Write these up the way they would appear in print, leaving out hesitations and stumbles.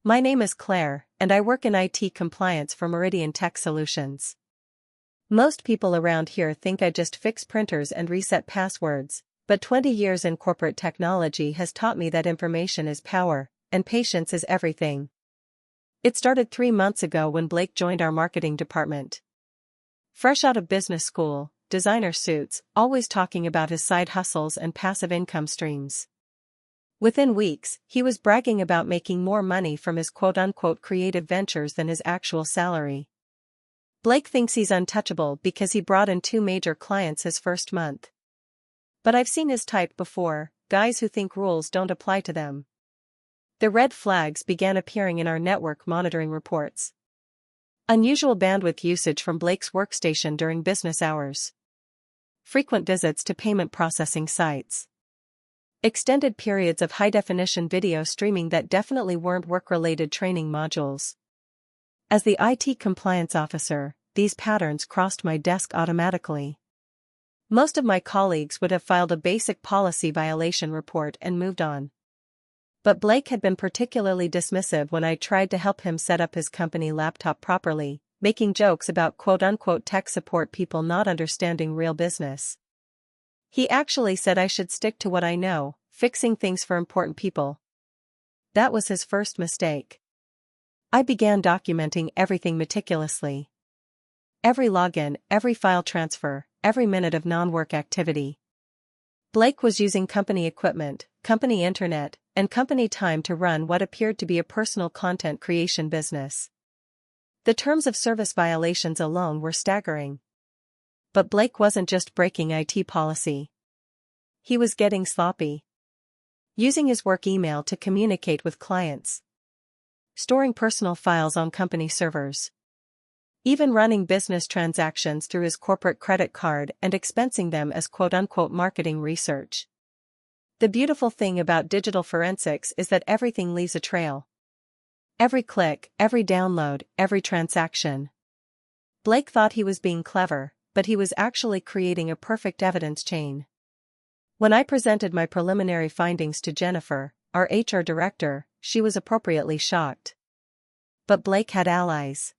My name is Claire, and I work in IT compliance for Meridian Tech Solutions. Most people around here think I just fix printers and reset passwords, but 20 years in corporate technology has taught me that information is power, and patience is everything. It started 3 months ago when Blake joined our marketing department. Fresh out of business school, designer suits, always talking about his side hustles and passive income streams. Within weeks, he was bragging about making more money from his quote-unquote creative ventures than his actual salary. Blake thinks he's untouchable because he brought in 2 major clients his first month. But I've seen his type before, guys who think rules don't apply to them. The red flags began appearing in our network monitoring reports. Unusual bandwidth usage from Blake's workstation during business hours. Frequent visits to payment processing sites. Extended periods of high-definition video streaming that definitely weren't work-related training modules. As the IT compliance officer, these patterns crossed my desk automatically. Most of my colleagues would have filed a basic policy violation report and moved on. But Blake had been particularly dismissive when I tried to help him set up his company laptop properly, making jokes about quote-unquote tech support people not understanding real business. He actually said I should stick to what I know, fixing things for important people. That was his first mistake. I began documenting everything meticulously. Every login, every file transfer, every minute of non-work activity. Blake was using company equipment, company internet, and company time to run what appeared to be a personal content creation business. The terms of service violations alone were staggering. But Blake wasn't just breaking IT policy. He was getting sloppy. Using his work email to communicate with clients. Storing personal files on company servers. Even running business transactions through his corporate credit card and expensing them as quote-unquote marketing research. The beautiful thing about digital forensics is that everything leaves a trail. Every click, every download, every transaction. Blake thought he was being clever, but he was actually creating a perfect evidence chain. When I presented my preliminary findings to Jennifer, our HR director, she was appropriately shocked. But Blake had allies.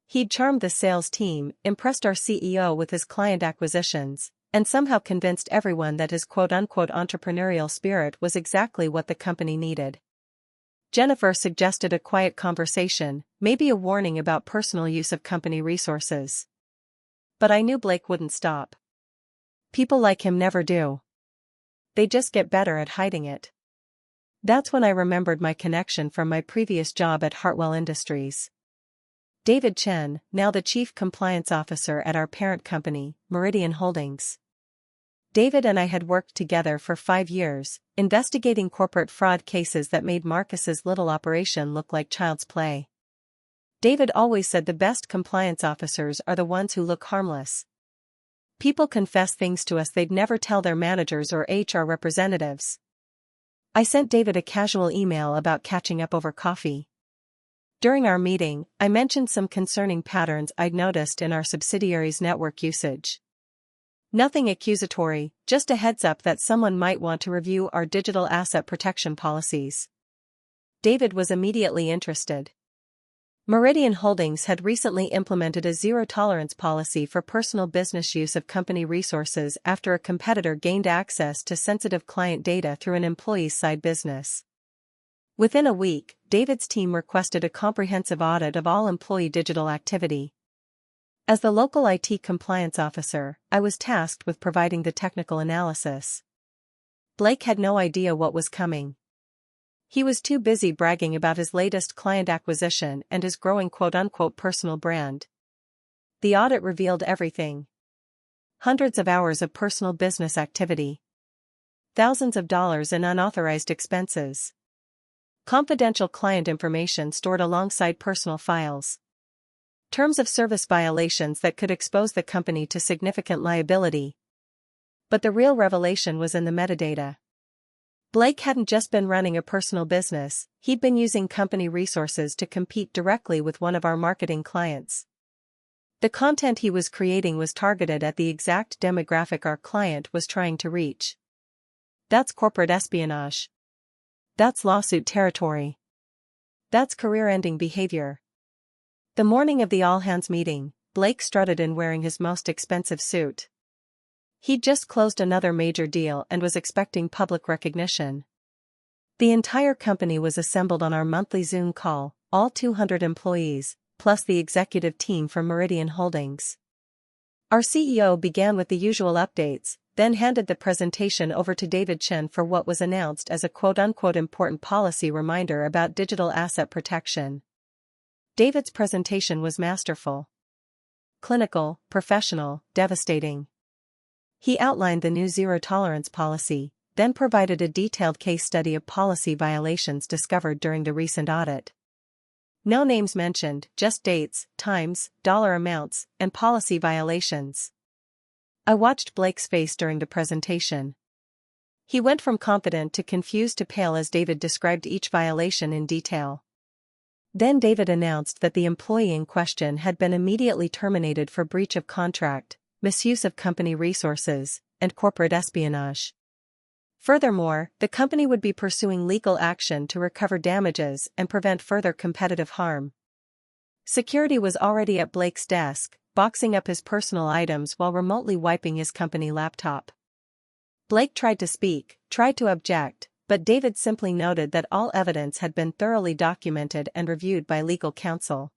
He'd charmed the sales team, impressed our CEO with his client acquisitions, and somehow convinced everyone that his quote-unquote entrepreneurial spirit was exactly what the company needed. Jennifer suggested a quiet conversation, maybe a warning about personal use of company resources. But I knew Blake wouldn't stop. People like him never do. They just get better at hiding it. That's when I remembered my connection from my previous job at Hartwell Industries. David Chen, now the Chief Compliance Officer at our parent company, Meridian Holdings. David and I had worked together for 5 years, investigating corporate fraud cases that made Marcus's little operation look like child's play. David always said the best compliance officers are the ones who look harmless. People confess things to us they'd never tell their managers or HR representatives. I sent David a casual email about catching up over coffee. During our meeting, I mentioned some concerning patterns I'd noticed in our subsidiary's network usage. Nothing accusatory, just a heads up that someone might want to review our digital asset protection policies. David was immediately interested. Meridian Holdings had recently implemented a zero-tolerance policy for personal business use of company resources after a competitor gained access to sensitive client data through an employee's side business. Within a week, David's team requested a comprehensive audit of all employee digital activity. As the local IT compliance officer, I was tasked with providing the technical analysis. Blake had no idea what was coming. He was too busy bragging about his latest client acquisition and his growing quote-unquote personal brand. The audit revealed everything. Hundreds of hours of personal business activity. Thousands of dollars in unauthorized expenses. Confidential client information stored alongside personal files. Terms of service violations that could expose the company to significant liability. But the real revelation was in the metadata. Blake hadn't just been running a personal business, he'd been using company resources to compete directly with one of our marketing clients. The content he was creating was targeted at the exact demographic our client was trying to reach. That's corporate espionage. That's lawsuit territory. That's career-ending behavior. The morning of the all-hands meeting, Blake strutted in wearing his most expensive suit. He'd just closed another major deal and was expecting public recognition. The entire company was assembled on our monthly Zoom call, all 200 employees, plus the executive team from Meridian Holdings. Our CEO began with the usual updates, then handed the presentation over to David Chen for what was announced as a quote-unquote important policy reminder about digital asset protection. David's presentation was masterful. Clinical, professional, devastating. He outlined the new zero-tolerance policy, then provided a detailed case study of policy violations discovered during the recent audit. No names mentioned, just dates, times, dollar amounts, and policy violations. I watched Blake's face during the presentation. He went from confident to confused to pale as David described each violation in detail. Then David announced that the employee in question had been immediately terminated for breach of contract, misuse of company resources, and corporate espionage. Furthermore, the company would be pursuing legal action to recover damages and prevent further competitive harm. Security was already at Blake's desk, boxing up his personal items while remotely wiping his company laptop. Blake tried to speak, tried to object, but David simply noted that all evidence had been thoroughly documented and reviewed by legal counsel.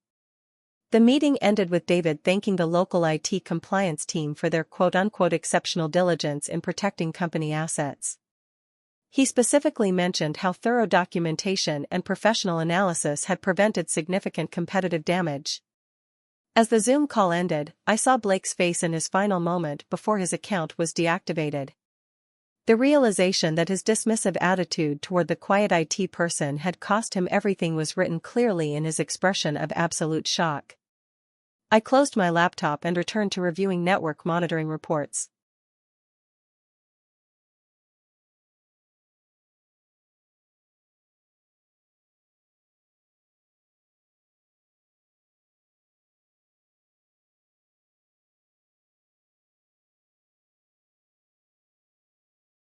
The meeting ended with David thanking the local IT compliance team for their quote-unquote exceptional diligence in protecting company assets. He specifically mentioned how thorough documentation and professional analysis had prevented significant competitive damage. As the Zoom call ended, I saw Blake's face in his final moment before his account was deactivated. The realization that his dismissive attitude toward the quiet IT person had cost him everything was written clearly in his expression of absolute shock. I closed my laptop and returned to reviewing network monitoring reports.